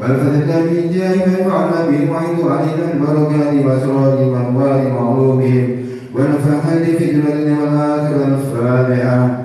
والفتنا بإنجاز وينفعنا بهم وعيد علينا البركات وأسرار وأنوار وعلومهم ونفعنا في الدنيا والآخرة الفاتحة.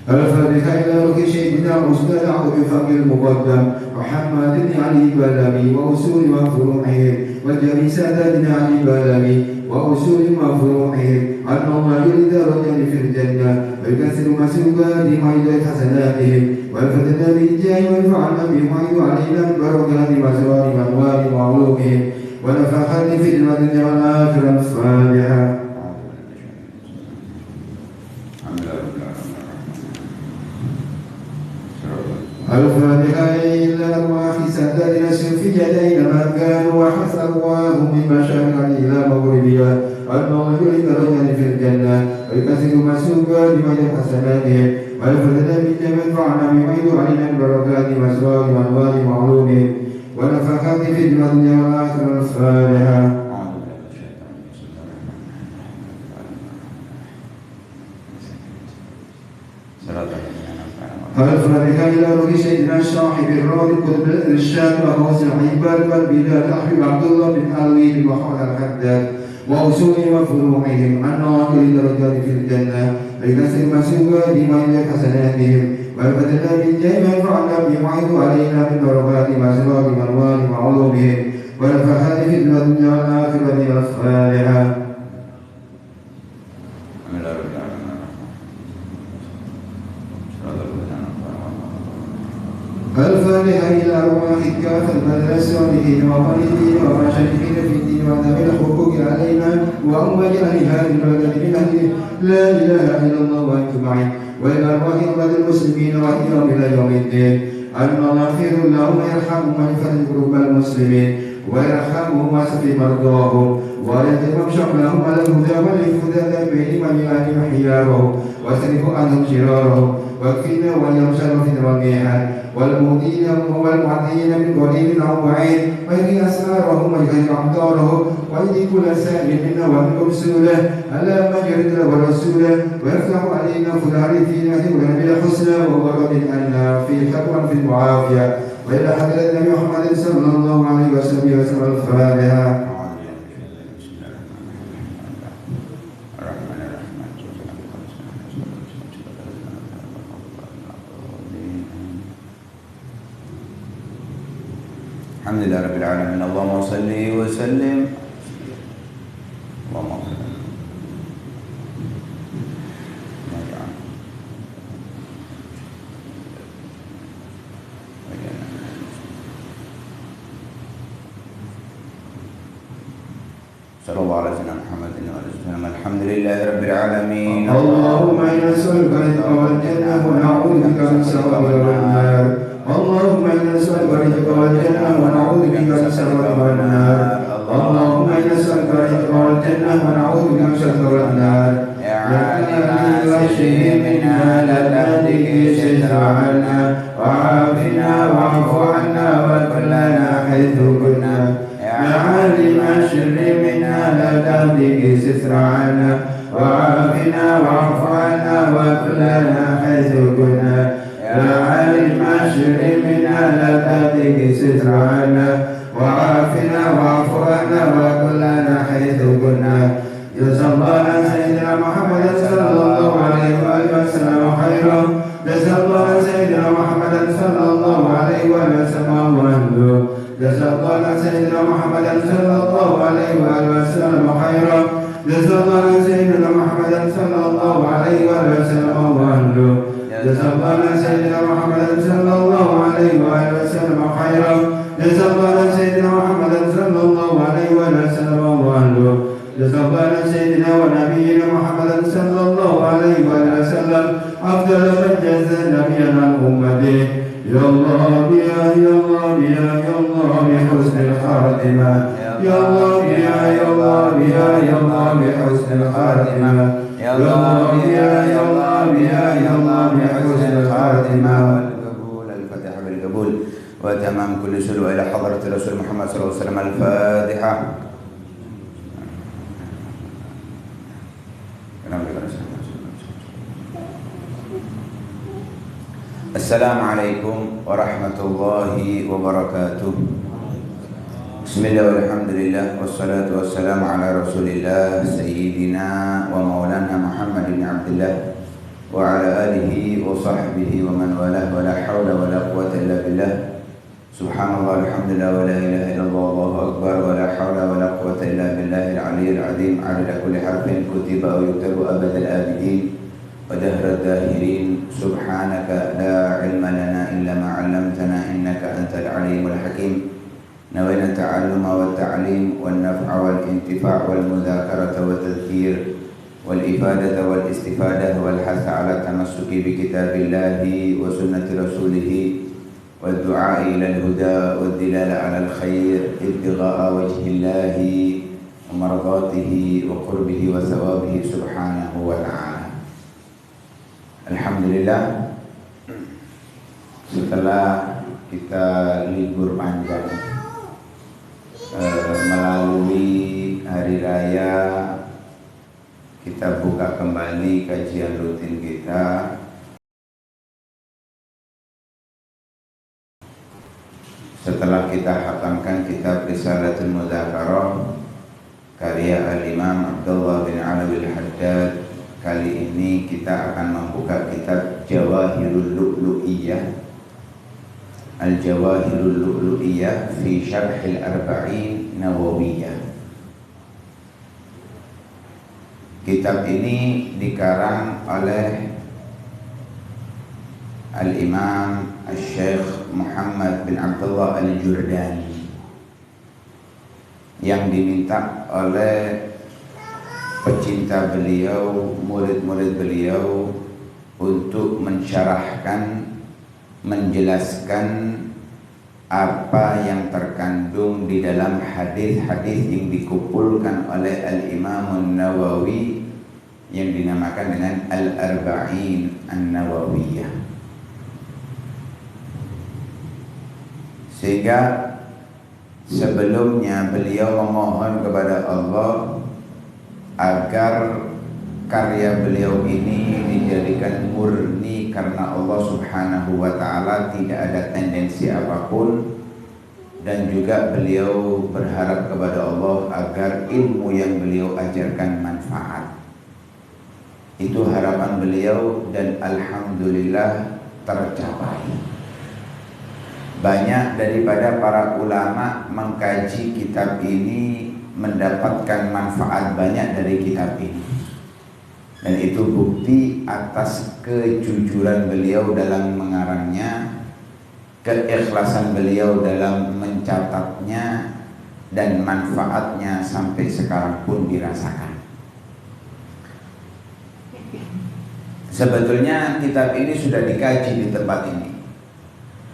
الفاتحة إلى روح سيدنا أستاذ عبد الفقر المقدم محمد بن علي البلمي وأصول وفروعهم وجميع ساداتنا علي البلمي وأصول وفروعهم أن الله يريد رجل في الجنة ويكسر مسلوباتهم ويزيد حسناتهم والفتنا بالجاه وينفعنا بهم ويعيد علينا البركات وأسرار وأنوار وعلومهم ونفخات في الدنيا والآخرة الفاتحة. الفاتحة إلى أرواح سادتنا الصوفية أينما كانوا وحسن أرواحهم من مشارق إلى مغربها أن الله يريد رجلا في الجنة ويكسر مسوقات ويجعل حسناتهم والفتنة بالجنة ينفعنا بيعيد علينا البركات وأسرار وأنوار وعلومهم ونفخات في الدنيا والآخرة الفاتحة. الفاتحة إلى روح سيدنا صاحب الروح القطب الإرشاد وغوث العباد والبلاد أحمد عبد الله بن علوي وخالد الحداد وأصول وفروعهم أن الله يريد رجال في الجنة ليكسر مسوقاتهم ويجعل حسناتهم والفتنا بالجاه ينفعنا بهم ويعيد علينا من بركات وأسرار وأنوار وعلومهم ونفخات في الدنيا والآخرة الفاتحة. الفاتحة إلى أرواح كافة الصالحين والصالحين والراشدين في الدين وذوي الحقوق علينا وأموال أهل هذه البلد من أهل لا إله إلا الله وأنتم معين وإلى أرواح أمة المسلمين وإلى إلى يوم الدين أن الله يغفر لهم ويرحمهم ويفرج قلوب المسلمين ويرحمهم ويشفي مرضاهم ويتمم شملهم على الهدى والهدى بين مليئات حيارهم واصرف عنهم شرارهم واكفنا وإياهم شر فتن والميحان والمهدين والمعدين من قريب أو بعيد ويهدي أسرارهم ويغير أمطارهم ويهدي كل سائل منا ومنكم سوله ألا مجرد له ورسوله ويفتح علينا فلان فينا ذكرا بالحسنى وهو رب أنا في خطوة في المعافية وإلى حضرة النبي محمد صلى الله عليه وسلم الفاتحة. الحمد لله رب العالمين. اللهم صل وسلم اللهم صل صلى الله على سيدنا محمد وعلى اله وسلم. الحمد لله رب العالمين. اللهم إنا نسألك الرزق والجنة ونعوذ بك من السخط والنار. اللهم إنا نسألك الرزق والجنة ونعوذ بك من السخط والنار. اللهم إنا نسألك الرزق والجنة ونعوذ بك من السخط والنار. يا عالم الشر منا لا تهدك ستر عنا وعافنا واعف عنا وكلنا حيث كنا. يا عالم الشر منا لا تهدك ستر عنا وعافنا واعف عنا وكلنا حيث كنا. يا عالم الشر منا لا تهدك ستر عنا وعافنا واعف عنا وكلنا حيث كنا. جزا الله عن سيدنا محمد صلى الله عليه وآله وسلم خيرا. جزا الله عن سيدنا محمد صلى الله عليه وآله وسلم وعنده. جزا الله عن سيدنا محمد صلى الله عليه وآله وسلم خيرا. جزا الله عن سيدنا محمد صلى الله عليه وآله وسلم وعنده. جزا الله عن سيدنا محمد صلى الله عليه وآله وسلم خيرا. جزا الله عن سيدنا محمد صلى الله عليه وآله وسلم وعنده. جزا الله عن سيدنا ونبينا محمد صلى الله عليه وآله وسلم أفضل من جزى نبيا عن أمته. يا الله بيا يا الله بيا يا الله بحسن الخاتمة. يا الله بيا يا الله بيا يا الله بحسن الخاتمة. يا الله بيا يا الله بيا يا الله بحسن الخاتمة. والقبول الفتح بالقبول وتمام كل سلوى إلى حضرة رسول محمد صلى الله عليه وسلم. الفاتحة. Assalamualaikum warahmatullahi wabarakatuh. Bismillah walhamdulillah wassalatu wassalamu ala rasulillah sayyidina wa maulana Muhammad bin Abdullah wa ala alihi wa sahbihi wa man walah wa la hawla wa la quwwata illa billah. Subhanallah alhamdulillah wa la ilaha illallah wallahu akbar wa la hawla wa la quwwata illa billahil aliyyil azim. Adada kulli harfin kutiba wa yuktabu abadal abidin ودهر الداهرين. سبحانك لا علم لنا إلا ما علمتنا إنك أنت العليم الحكيم. نوينا التعلم والتعليم والنفع والانتفاع والمذاكرة والتذكير والإفادة والاستفادة والحث على التمسك بكتاب الله وسنة رسوله والدعاء إلى الهدى والدلالة على الخير ابتغاء وجه الله ومرضاته وقربه وثوابه سبحانه وتعالى. Alhamdulillah, setelah kita libur panjang melalui hari raya, kita buka kembali kajian rutin kita. Setelah kita hatamkan kitab Risalatul Mudzakarah karya Al-Imam Abdullah bin Alawi Al-Haddad, kali ini kita akan membuka kitab Jawahirul Lu'lu'iyah, Al-Jawahirul Lu'lu'iyah fi Syarhil Arba'in Nawawiyah. Kitab ini dikarang oleh Al-Imam Al-Syekh Muhammad bin Abdullah Al-Jurdani, yang diminta oleh pecinta beliau, murid-murid beliau untuk mensyarahkan, menjelaskan apa yang terkandung di dalam hadis-hadis yang dikumpulkan oleh Al-Imam An-Nawawi yang dinamakan dengan Al-Arba'in An-Nawawiyah. Sehingga sebelumnya beliau memohon kepada Allah agar karya beliau ini dijadikan murni karena Allah Subhanahu wa ta'ala, tidak ada tendensi apapun, dan juga beliau berharap kepada Allah agar ilmu yang beliau ajarkan manfaat. Itu harapan beliau dan alhamdulillah tercapai. Banyak daripada para ulama mengkaji kitab ini, mendapatkan manfaat banyak dari kitab ini, dan itu bukti atas kejujuran beliau dalam mengarangnya, keikhlasan beliau dalam mencatatnya, dan manfaatnya sampai sekarang pun dirasakan. Sebetulnya kitab ini sudah dikaji di tempat ini,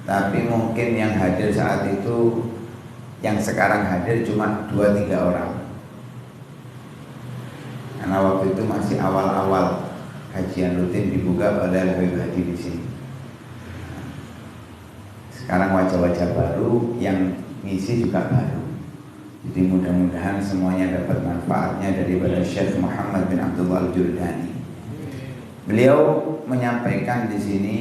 tapi mungkin yang hadir saat itu, yang sekarang hadir cuma 2-3 orang, karena waktu itu masih awal-awal kajian rutin dibuka oleh Habib Hadi di sini. Sekarang wajah-wajah baru, yang ngisi juga baru. Jadi mudah-mudahan semuanya dapat manfaatnya daripada Syekh Muhammad bin Abdullah Al-Jurdani. Beliau menyampaikan di sini,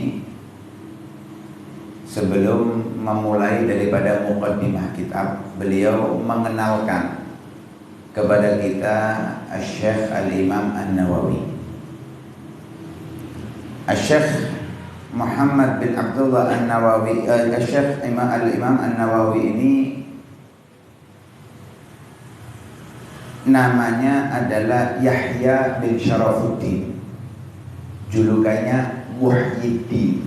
sebelum memulai daripada muqaddimah kitab, beliau mengenalkan kepada kita Syekh Al-Imam An-Nawawi. Syekh Muhammad bin Abdullah An-Nawawi, Syekh Al-Imam An-Nawawi ini namanya adalah Yahya bin Syarafuddin, julukannya Muhyiddin,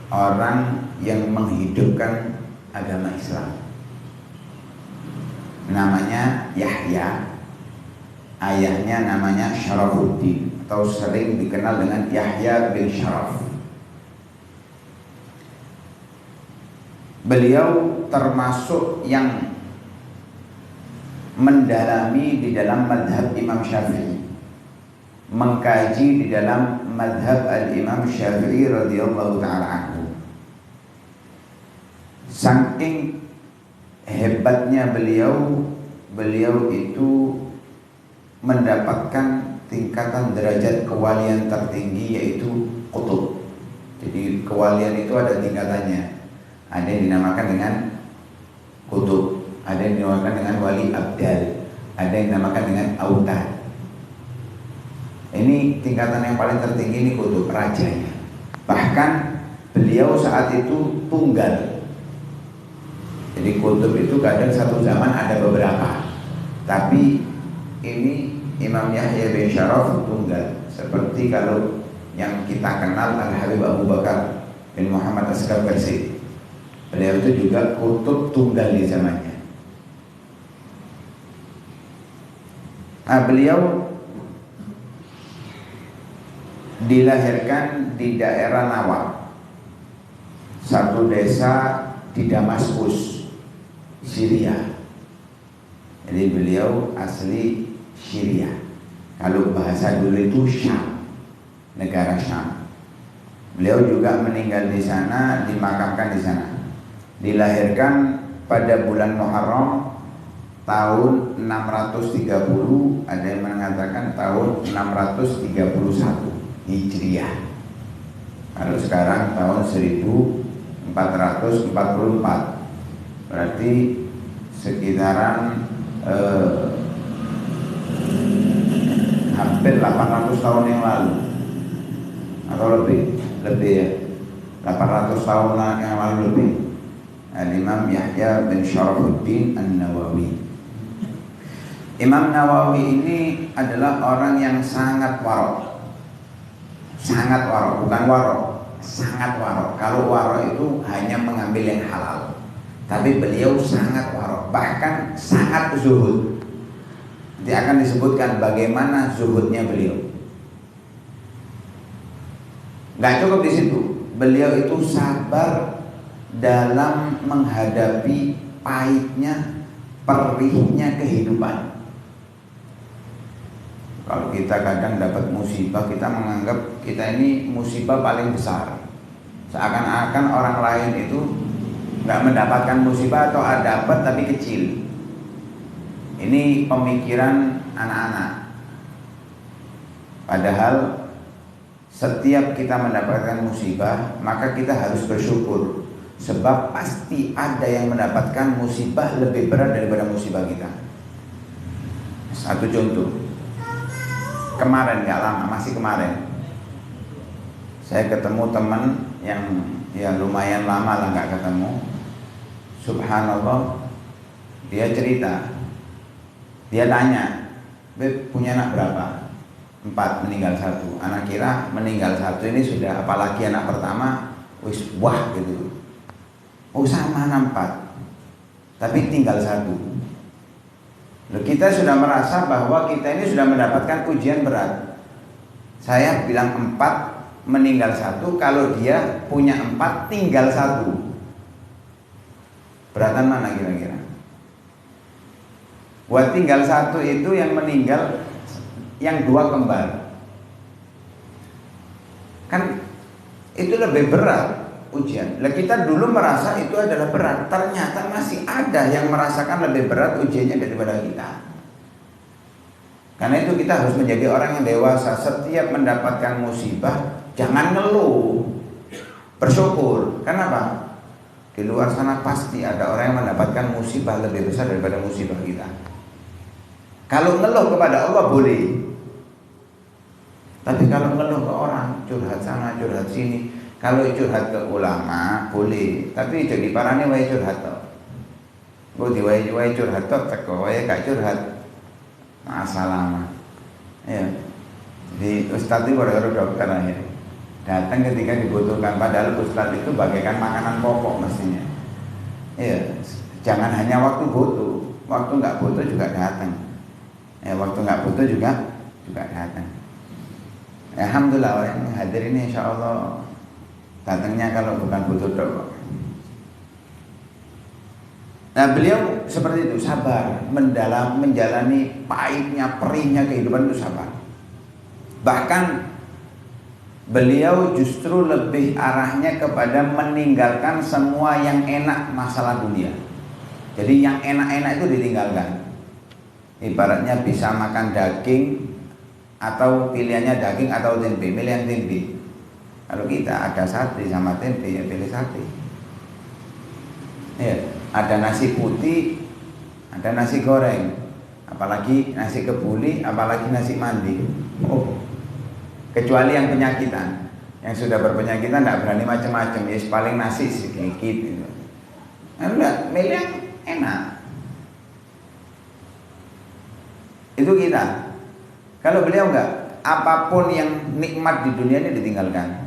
orang yang menghidupkan agama Islam. Namanya Yahya, ayahnya namanya Syarafuddin, atau sering dikenal dengan Yahya bin Syaraf. Beliau termasuk yang mendalami di dalam madhab Imam Syafi'i, mengkaji di dalam madhab Al-Imam Syafi'i radhiyallahu ta'ala anhu. Saking hebatnya beliau itu mendapatkan tingkatan derajat kewalian tertinggi, yaitu qutub. Jadi kewalian itu ada tingkatannya. Ada yang dinamakan dengan kutub, ada yang dinamakan dengan wali abdal, ada yang dinamakan dengan autad. Ini tingkatan yang paling tertinggi, ini kutub, rajanya. Bahkan beliau saat itu tunggal. Jadi kutub itu kadang satu zaman ada beberapa, tapi ini Imam Yahya bin Syaraf tunggal. Seperti kalau yang kita kenal Al-Habib Abu Bakar bin Muhammad Asghar Bersi, beliau itu juga kutub tunggal di zamannya. Nah, beliau dilahirkan di daerah Nawa, satu desa di Damaskus, Syria. Jadi beliau asli Syria. Kalau bahasa dulu itu Syam, negara Syam. Beliau juga meninggal di sana, dimakamkan di sana. Dilahirkan pada bulan Muharram tahun 630, ada yang mengatakan tahun 631 Hijriah. Kalau sekarang tahun 1444, berarti sekitaran hampir 800 tahun yang lalu atau lebih ya, 800 tahun yang lalu lebih. Imam Yahya bin Syarafuddin An-Nawawi. Imam Nawawi ini adalah orang yang sangat warok. Sangat warok, bukan warok, sangat warok. Kalau warok itu hanya mengambil yang halal, tapi beliau sangat warok, bahkan sangat zuhud. Nanti akan disebutkan bagaimana zuhudnya beliau. Gak cukup di situ, beliau itu sabar dalam menghadapi pahitnya, perihnya kehidupan. Kalau kita kadang dapat musibah, kita menganggap kita ini musibah paling besar. Seakan-akan orang lain itu nggak mendapatkan musibah atau dapat tapi kecil. Ini pemikiran anak-anak. Padahal setiap kita mendapatkan musibah, maka kita harus bersyukur. Sebab pasti ada yang mendapatkan musibah lebih berat daripada musibah kita. Satu contoh, kemarin gak lama, masih kemarin, saya ketemu teman yang ya lumayan lama lah gak ketemu. Subhanallah, dia cerita, dia tanya, "Beb, punya anak berapa?" 4, meninggal 1. Anak kira meninggal 1 ini sudah, apalagi anak pertama, wis wah gitu. Oh sama 4, tapi tinggal 1. Loh, kita sudah merasa bahwa kita ini sudah mendapatkan ujian berat. Saya bilang 4, meninggal 1, kalau dia punya 4, tinggal 1. Beratan mana kira-kira? Buat tinggal 1 itu yang meninggal, yang 2 kembar. Kan itu lebih berat ujian. Lah kita dulu merasa itu adalah berat, ternyata masih ada yang merasakan lebih berat ujiannya daripada kita. Karena itu kita harus menjadi orang yang dewasa. Setiap mendapatkan musibah, jangan ngeluh, bersyukur. Kenapa? Di luar sana pasti ada orang yang mendapatkan musibah lebih besar daripada musibah kita. Kalau ngeluh kepada Allah boleh, tapi kalau ngeluh ke orang, curhat sana, curhat sini. Kalau curhat ke ulama boleh, tapi jadi parane wae curhat tok. Engko diwae curhat tok teko wae gak curhat. Masalah. Ya. Jadi ustaz itu baru dokter akhir. Datang ketika dibutuhkan, padahal ustaz itu bagaikan makanan pokok mestinya. Iya, jangan hanya waktu butuh, waktu nggak butuh juga datang. Waktu nggak butuh juga datang. Alhamdulillah orang yang hadir ini insya Allah datangnya kalau bukan butuh doa. Nah beliau seperti itu, sabar menjalani pahitnya, perihnya kehidupan itu sabar. Bahkan beliau justru lebih arahnya kepada meninggalkan semua yang enak masalah dunia. Jadi yang enak-enak itu ditinggalkan. Ibaratnya bisa makan daging atau pilihannya daging atau tempe, milih yang tempe. Kalau kita ada sate sama tempe, ya pilih sate. Ya, ada nasi putih, ada nasi goreng, apalagi nasi kebuli, apalagi nasi mandi. Oh, kecuali yang penyakitan, yang sudah berpenyakitan tidak berani macam-macam, ya paling nasi sedikit gitu. Enggak, milih yang enak. Itu kita. Kalau beliau enggak, apapun yang nikmat di dunia ini ditinggalkan.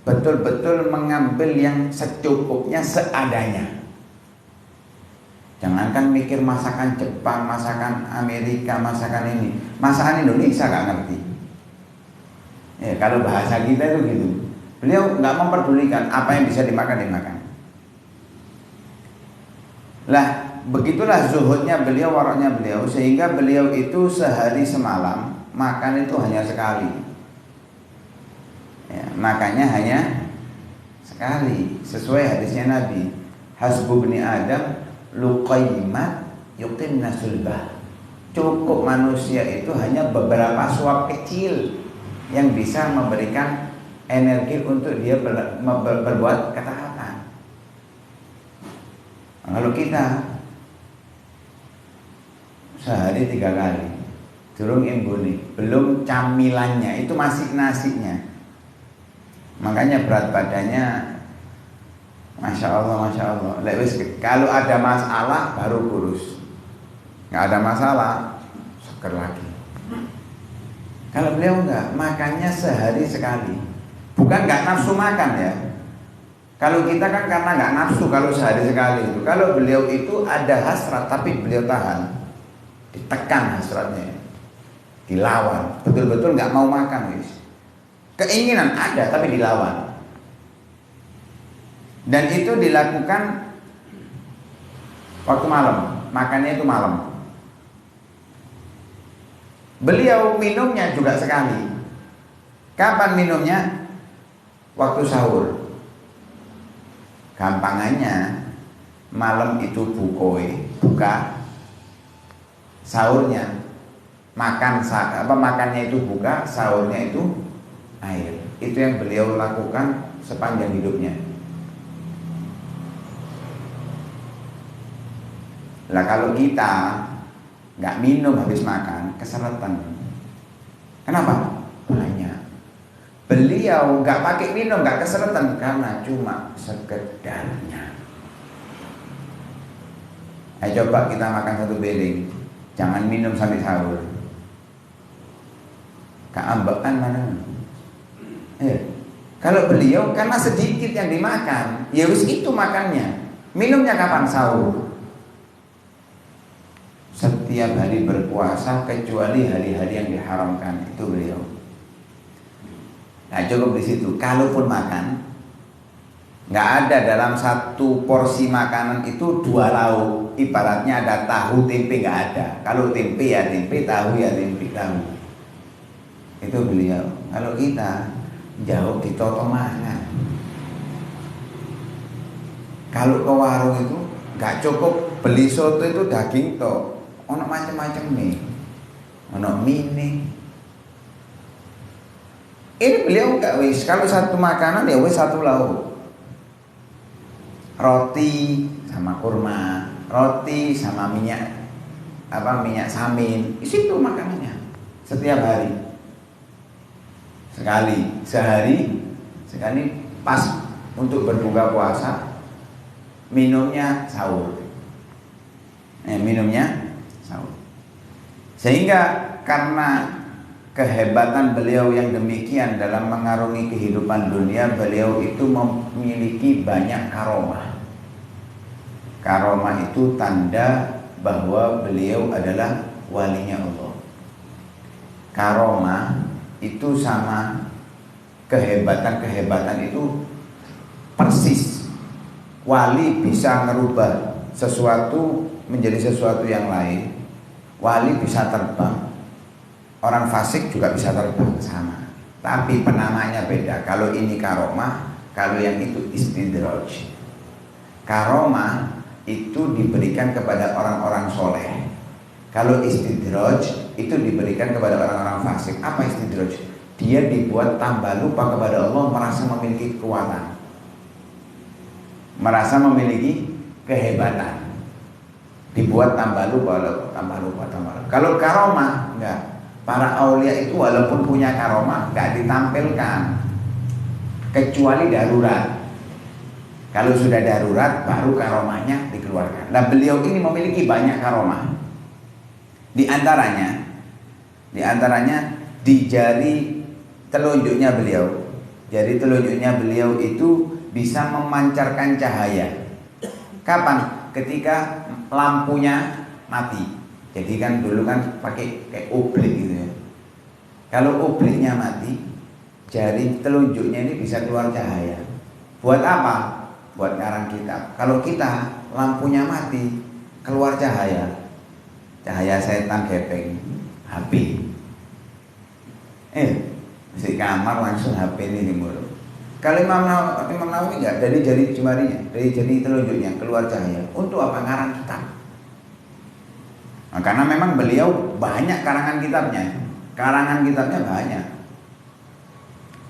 Betul-betul mengambil yang secukupnya, seadanya. Jangankan mikir masakan Jepang, masakan Amerika, masakan ini, masakan Indonesia nggak ngerti. Ya, kalau bahasa kita itu gitu. Beliau nggak memperdulikan apa yang bisa dimakan. Lah, begitulah zuhudnya beliau, waraknya beliau, sehingga beliau itu sehari semalam makan itu hanya sekali. Ya, makanya hanya sekali, sesuai hadisnya Nabi. Hasbu bni Adam luqaymat yuqimna sulbah. Cukup manusia itu hanya beberapa suap kecil yang bisa memberikan energi untuk dia berbuat ketaatan. Kalau kita sehari 3 kali, durung imbuni, belum camilannya, itu masih nasinya. Makanya berat badannya Masya Allah. Kalau ada masalah baru kurus, nggak ada masalah seger lagi. Kalau beliau enggak, makannya sehari sekali. Bukan nggak nafsu makan ya. Kalau kita kan karena nggak nafsu kalau sehari sekali itu. Kalau beliau itu ada hasrat tapi beliau tahan, ditekan hasratnya, dilawan, betul-betul nggak mau makan guys. Keinginan ada tapi dilawan. Dan itu dilakukan waktu malam, makannya itu malam. Beliau minumnya juga sekali. Kapan minumnya? Waktu sahur. Gampangannya malam itu buka, sahurnya makannya itu buka, sahurnya itu air. Itu yang beliau lakukan sepanjang hidupnya. Lah kalau kita nggak minum habis makan, keseretan. Kenapa? Banyak. Beliau nggak pakai minum, nggak keseretan karena cuma sekedarnya. Ayo coba kita makan 1 piring, jangan minum sampai sahur. Keambekan mana? Kalau beliau karena sedikit yang dimakan, ya wis itu makannya. Minumnya kapan? Sahur. Setiap hari berpuasa kecuali hari-hari yang diharamkan, itu beliau. Nah cukup di situ. Kalaupun makan, nggak ada dalam 1 porsi makanan itu 2 lauk. Ibaratnya ada tahu tempe, nggak ada. Kalau tempe ya tempe, tahu ya tempe tahu. Itu beliau. Kalau kita jauh ditoto mangan. Kalau ke warung itu nggak cukup beli soto itu daging tok. Ono macam-macam nih, ono mie. Ini beliau enggak wis. Kalau 1 makanan ya wis 1 lauk. Roti sama kurma, roti sama minyak samin. Itu makanannya setiap hari. Sehari sekali pas untuk berbuka puasa, minumnya sahur. Sehingga karena kehebatan beliau yang demikian dalam mengarungi kehidupan dunia, beliau itu memiliki banyak karomah. Karomah itu tanda bahwa beliau adalah walinya Allah. Karomah itu sama kehebatan itu persis. Wali bisa merubah sesuatu menjadi sesuatu yang lain. Wali bisa terbang, orang fasik juga bisa terbang, sama. Tapi penamanya beda. Kalau ini karomah, kalau yang itu istidraj. Karomah itu diberikan kepada orang-orang soleh. Kalau istidraj itu diberikan kepada orang-orang fasik. Apa istidraj? dia dibuat tambah lupa kepada Allah, merasa memiliki kekuatan, merasa memiliki kehebatan, dibuat tambah lupa. Kalau karomah enggak, para aulia itu walaupun punya karomah enggak ditampilkan kecuali darurat. Kalau sudah darurat baru karomahnya dikeluarkan. Nah, beliau ini memiliki banyak karomah. Di antaranya di jari telunjuknya beliau. Jari telunjuknya beliau itu bisa memancarkan cahaya. Kapan? Ketika lampunya mati. Jadi kan dulu kan pakai kayak oblik gitu ya. Kalau obliknya mati, jari telunjuknya ini bisa keluar cahaya. Buat apa? Buat ngarang kitab. Kalau kita lampunya mati, keluar cahaya. Cahaya setan gepeng, HP. Di kamar langsung HP ini timur. Kalau Imam Nawawi enggak, dari jari jemarinya, dari jari telunjuknya keluar cahaya. Untuk apa? Ngarang kitab. Nah, karena memang beliau banyak karangan kitabnya banyak.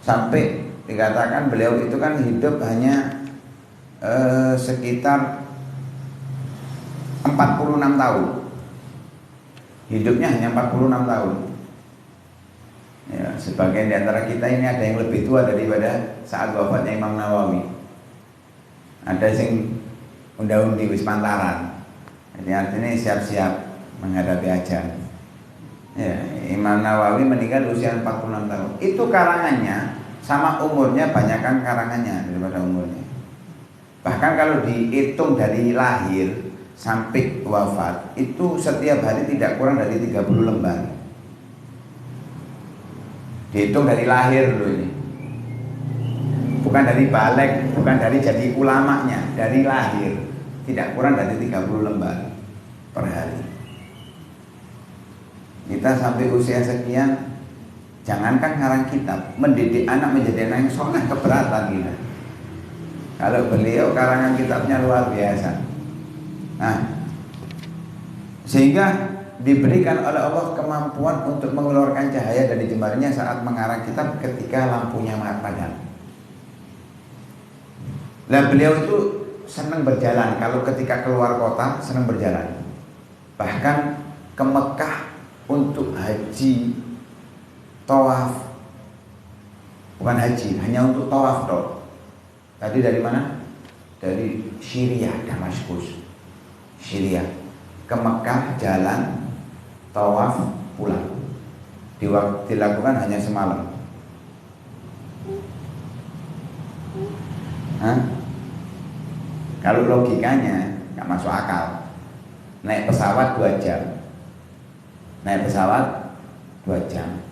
Sampai dikatakan beliau itu kan hidup hanya sekitar 46 tahun. Hidupnya hanya 46 tahun. Ya, sebagian di antara kita ini ada yang lebih tua daripada saat wafatnya Imam Nawawi. Ada yang unda-undi wis pantaran. Jadi artinya siap-siap menghadapi ajal. Ya, Imam Nawawi meninggal usia 46 tahun. Itu karangannya sama umurnya banyakkan karangannya daripada umurnya. Bahkan kalau dihitung dari lahir sampai wafat itu setiap hari tidak kurang dari 30 lembar. Dihitung dari lahir dulu ini, bukan dari balik, bukan dari jadi ulamanya, dari lahir tidak kurang dari 30 lembar per hari. Kita sampai usia sekian, jangankan ngarang kitab, mendidik anak menjadi anak yang soleh keberatan kita. Kalau beliau karangan kitabnya luar biasa. Nah, sehingga diberikan oleh Allah kemampuan untuk mengeluarkan cahaya dari jemarinya saat mengarang kitab ketika lampunya padam. Nah, beliau itu senang berjalan. Kalau ketika keluar kota senang berjalan. Bahkan ke Mekah untuk haji, tawaf. Bukan haji, hanya untuk tawaf toh. Tadi dari mana? Dari Syria, Damaskus, Syria. Ke Mekah jalan, tawaf, pulang. Dilakukan hanya semalam. Kalau logikanya nggak masuk akal. Naik pesawat 2 jam. Naik pesawat 2 jam.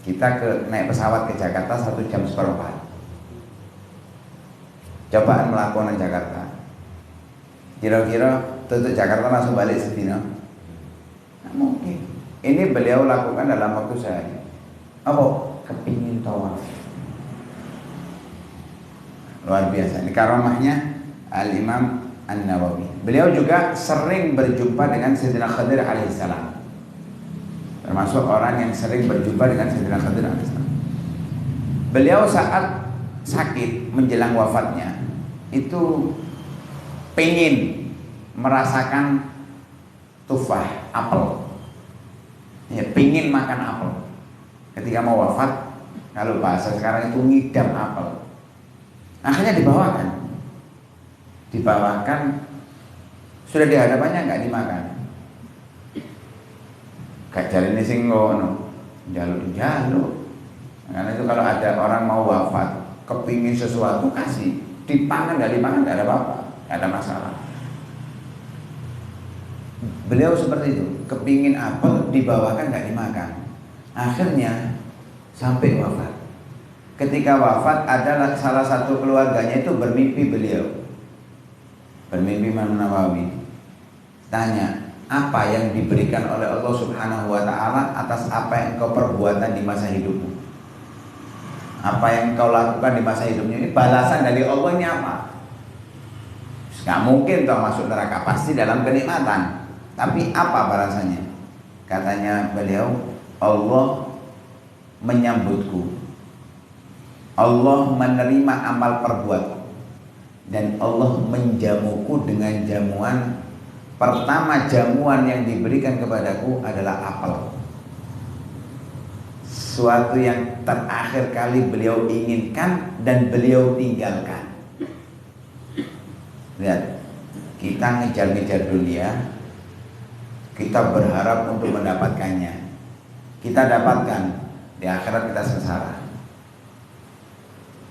Kita naik pesawat ke Jakarta 1 jam seperempat. Cobaan melakukan Jakarta. Kira-kira tutup Jakarta langsung balik sedina. Nah, mungkin. Ini beliau lakukan dalam waktu sehari. Apa? Kepingin tawaf. Luar biasa. Ini karomahnya Al-Imam An-Nawawi. Beliau juga sering berjumpa dengan Sayyidina Khadir alaihissalam. Termasuk orang yang sering berjumpa dengan Sayyidina Khadir alaihissalam. Beliau saat sakit menjelang wafatnya itu pengen merasakan tufah, apel. Ya, pengen makan apel. Ketika mau wafat, kalau bahasa sekarang itu ngidam apel. Akhirnya dibawakan, sudah di hadapannya nggak dimakan. Gak jalan sing ngono, jaluk. Karena itu kalau ada orang mau wafat, kepingin sesuatu kasih, dipangan nggak dipangan nggak ada apa-apa, nggak ada masalah. Beliau seperti itu, kepingin apel dibawakan nggak dimakan. Akhirnya sampai wafat. Ketika wafat adalah salah satu keluarganya itu bermimpi beliau. Bermimpi Imam Nawawi. Tanya, apa yang diberikan oleh Allah Subhanahu wa taala atas apa yang kau perbuatan di masa hidupmu? Apa yang kau lakukan di masa hidupnya ini balasan dari Allah ini apa? Gak mungkin kau masuk neraka, pasti dalam kenikmatan. Tapi apa balasannya? Katanya beliau, Allah menyambutku Allah menerima amal perbuatan dan Allah menjamuku dengan jamuan. Pertama jamuan yang diberikan kepadaku adalah apel. Suatu yang terakhir kali beliau inginkan dan beliau tinggalkan. Lihat, kita ngejar-ngejar dunia, kita berharap untuk mendapatkannya. Kita dapatkan, di akhirat kita sengsara.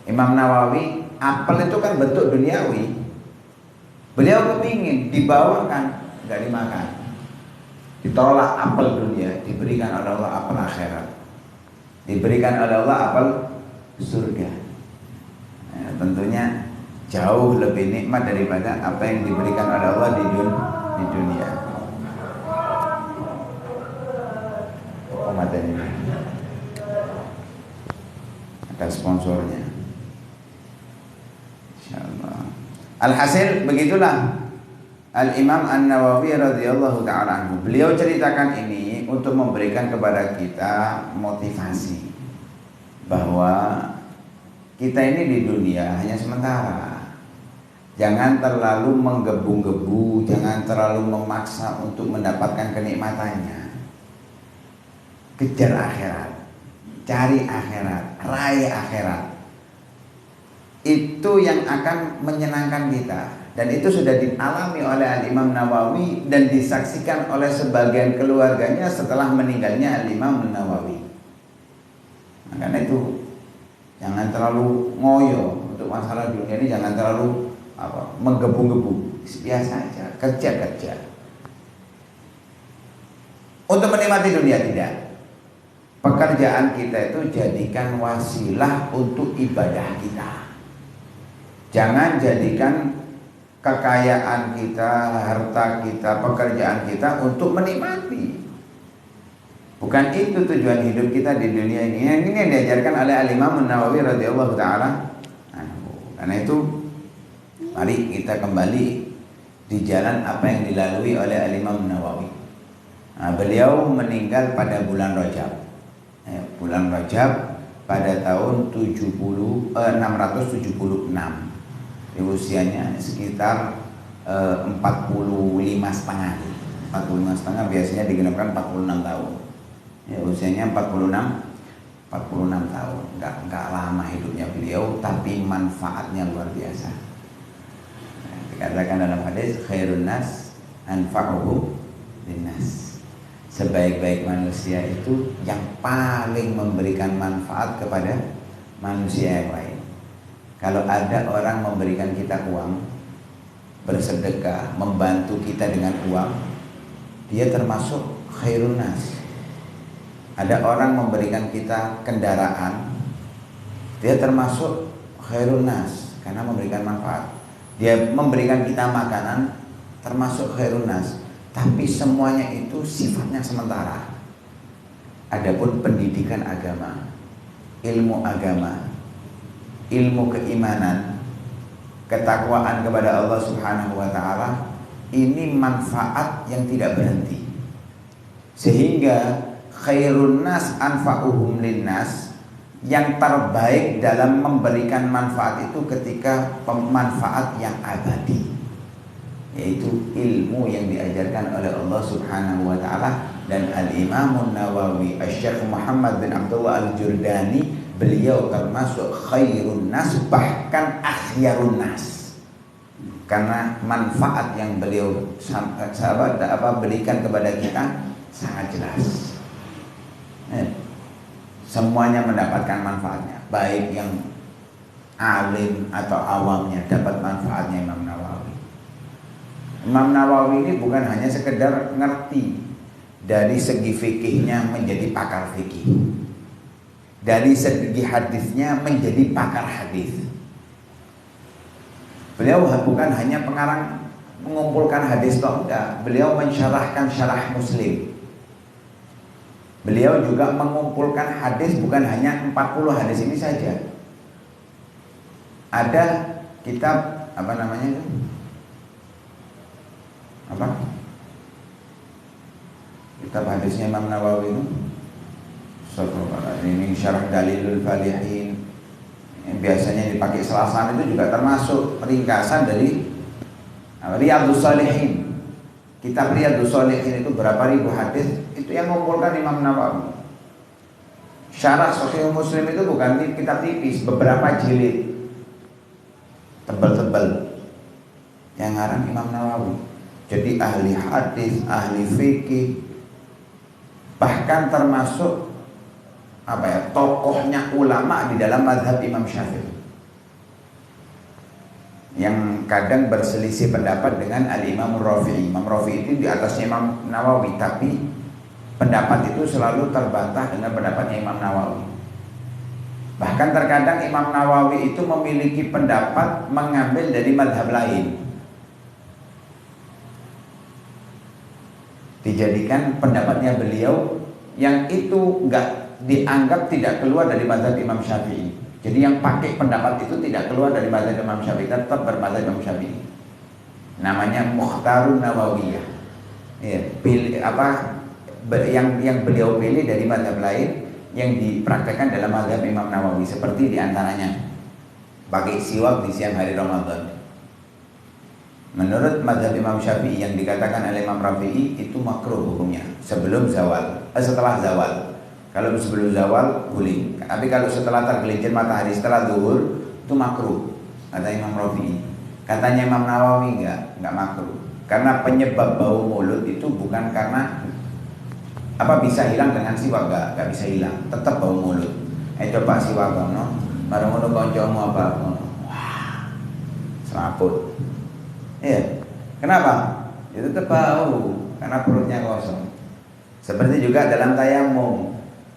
Imam Nawawi, apel itu kan bentuk duniawi. Beliau kepingin dibawakan, nggak dimakan. Ditolak apel dunia, diberikan oleh Allah apel akhirat. Diberikan oleh Allah apel surga. Nah, tentunya jauh lebih nikmat daripada apa yang diberikan oleh Allah di dunia. Ini ada sponsornya. Insyaallah. Alhasil begitulah Al-Imam An-Nawawi radhiyallahu ta'ala anhu. Beliau ceritakan ini untuk memberikan kepada kita motivasi bahwa kita ini di dunia hanya sementara. Jangan terlalu menggebu-gebu, jangan terlalu memaksa untuk mendapatkan kenikmatannya. Kejar akhirat, cari akhirat, raih akhirat. Itu yang akan menyenangkan kita. Dan itu sudah dialami oleh Al-Imam Nawawi dan disaksikan oleh sebagian keluarganya setelah meninggalnya Al-Imam Nawawi. Nah, karena itu jangan terlalu ngoyo untuk masalah dunia ini, jangan terlalu menggebu-gebu. Biasa aja, kerja. Untuk menikmati dunia tidak. Pekerjaan kita itu jadikan wasilah untuk ibadah kita. Jangan jadikan kekayaan kita, harta kita, pekerjaan kita untuk menikmati. Bukan itu tujuan hidup kita di dunia ini. Yang ini yang diajarkan oleh Al-Imam Nawawi radhiyallahu ta'ala. Karena itu mari kita kembali di jalan apa yang dilalui oleh Al-Imam Nawawi. Nah, beliau meninggal pada bulan Rajab. Bulan Rajab pada tahun 676. Usianya sekitar 45,5. 45,5 biasanya digenapkan 46 tahun. Ya, usianya 46 tahun. Enggak lama hidupnya beliau, tapi manfaatnya luar biasa. Dikatakan dalam hadis, khairun nas anfa'uhum linnas. Sebaik-baik manusia itu yang paling memberikan manfaat kepada manusia yang lain. Kalau ada orang memberikan kita uang, bersedekah, membantu kita dengan uang, dia termasuk khairun nas. Ada orang memberikan kita kendaraan, dia termasuk khairun nas karena memberikan manfaat. Dia memberikan kita makanan, termasuk khairun nas. Tapi semuanya itu sifatnya sementara. Adapun pendidikan agama, ilmu agama, ilmu keimanan, ketakwaan kepada Allah Subhanahu wa ta'ala, ini manfaat yang tidak berhenti. Sehingga khairun nas anfa'uhum linnas, yang terbaik dalam memberikan manfaat itu ketika manfaat yang abadi, yaitu ilmu yang diajarkan oleh Allah Subhanahu wa ta'ala. Dan Al-Imam Nawawi, Asy-Syaikh Muhammad bin Abdullah Al-Jurdani, beliau termasuk khairun nas, bahkan akhyarun nas, karena manfaat yang beliau berikan kepada kita sangat jelas. Semuanya mendapatkan manfaatnya, baik yang alim atau awamnya dapat manfaatnya. Imam Nawawi ini bukan hanya sekedar ngerti dari segi fikihnya menjadi pakar fikih, dari segi hadisnya menjadi pakar hadis. Beliau bukan hanya pengarang mengumpulkan hadis toh, enggak. Beliau mensyarahkan syarah Muslim. Beliau juga mengumpulkan hadis, bukan hanya 40 hadis ini saja. Ada kitab apa namanya itu? Kitab hadisnya Imam Nawawi ini. Ini syarah Dalilul Falihin. yang biasanya dipakai Selasan itu juga termasuk ringkasan dari Riyadhus Shalihin. Kitab Riyadhus Shalihin itu berapa ribu hadis, itu yang mengumpulkan Imam Nawawi. Syarah Sahih Muslim itu bukan kitab tipis, beberapa jilid, tebal-tebal, yang ngarang Imam Nawawi. Jadi ahli hadis, ahli fikih, bahkan termasuk tokohnya ulama di dalam mazhab Imam Syafi'i, yang kadang berselisih pendapat dengan Al-Imam Rafi'i. Imam Rafi'i itu di atasnya Imam Nawawi, tapi pendapat itu selalu terbantah dengan pendapatnya Imam Nawawi. Bahkan terkadang Imam Nawawi itu memiliki pendapat mengambil dari mazhab lain, dijadikan pendapatnya beliau, yang itu enggak dianggap tidak keluar dari mazhab Imam Syafi'i. Jadi yang pakai pendapat itu tidak keluar dari mazhab Imam Syafi'i, tetap bermazhab Imam Syafi'i. Namanya Mukhtarun Nawawiyah. Ya, yang beliau pilih dari mazhab lain yang dipraktekkan dalam mazhab Imam Nawawi, seperti diantaranya pakai siwak di siang hari Ramadan. Menurut mazhab Imam Syafi'i yang dikatakan oleh Imam Rafi'i itu makruh hukumnya sebelum zawal, setelah zawal. Kalau sebelum zawal boleh, tapi kalau setelah tergelincir matahari, setelah zuhur itu makruh, kata Imam Rafi'i. Katanya Imam Nawawi enggak makruh, karena penyebab bau mulut itu bukan karena bisa hilang dengan siwak, enggak bisa hilang, tetap bau mulut. Coba siwak no, bareng ngono kancamu apa ngono. Wah, selaput. Iya. Kenapa? Itu tetap bau karena perutnya kosong. Seperti juga dalam tayamum.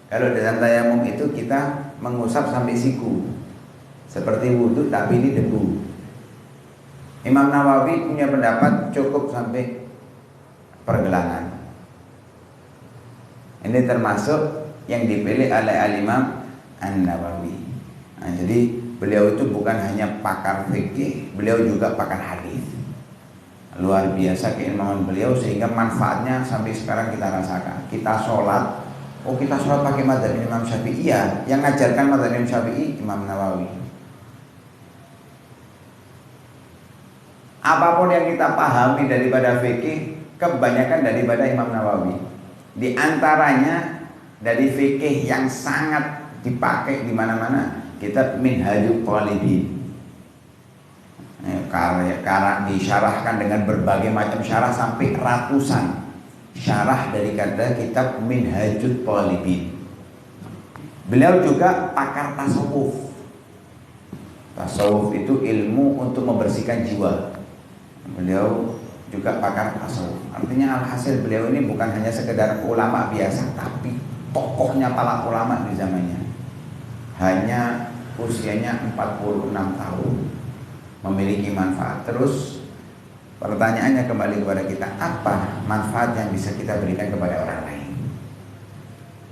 Kalau dalam tayamum itu kita mengusap sampai siku, seperti wudhu tapi ini debu. Imam Nawawi punya pendapat cukup sampai pergelangan. Ini termasuk yang dipilih oleh Al-Imam An-Nawawi. Nah, jadi beliau itu bukan hanya pakar fikih, beliau juga pakar hadis. Luar biasa keilmuan beliau, sehingga manfaatnya sampai sekarang kita rasakan. Kita sholat pakai mazhab Imam Syafi'i. Iya, yang ngajarkan mazhab Imam Syafi'i Imam Nawawi. Apapun yang kita pahami daripada fikih, kebanyakan daripada Imam Nawawi. Di antaranya dari fikih yang sangat dipakai di mana-mana, kitab Minhajul Talibin. Karena disyarahkan dengan berbagai macam syarah, sampai ratusan syarah dari kitab Minhajul Talibin. Beliau juga pakar tasawuf. Tasawuf itu ilmu untuk membersihkan jiwa. Beliau juga pakar tasawuf. Artinya alhasil beliau ini bukan hanya sekedar ulama biasa, tapi tokohnya para ulama di zamannya. Hanya usianya 46 tahun, memiliki manfaat. Terus pertanyaannya kembali kepada kita, apa manfaat yang bisa kita berikan kepada orang lain?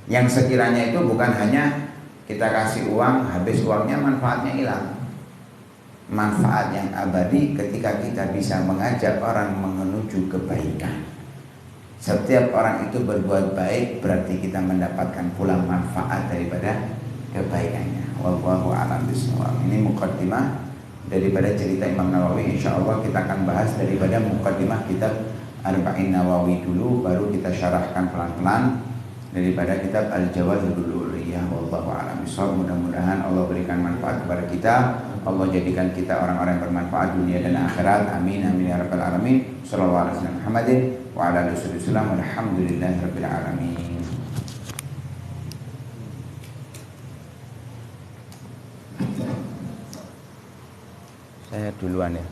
Yang sekiranya itu bukan hanya kita kasih uang, habis uangnya manfaatnya hilang. Manfaat yang abadi ketika kita bisa mengajak orang menuju kebaikan. Setiap orang itu berbuat baik, berarti kita mendapatkan pula manfaat daripada kebaikannya. Wallahu a'lam bishawab. Ini muqaddimah daripada cerita Imam Nawawi. Insyaallah kita akan bahas daripada muqaddimah kitab Arba'in Nawawi dulu, baru kita syarahkan pelan-pelan daripada kitab Al-Jawahirul Durriyah. Wallahu a'lam bishawab. Mudah-mudahan Allah berikan manfaat kepada kita. Allah jadikan kita orang-orang yang bermanfaat dunia dan akhirat. Amin amin ya rabbal alamin. Shallallahu alaihi wasallam Muhammadin wa ala alihi wasallam. Alhamdulillahirabbil alamin. Saya duluan ya.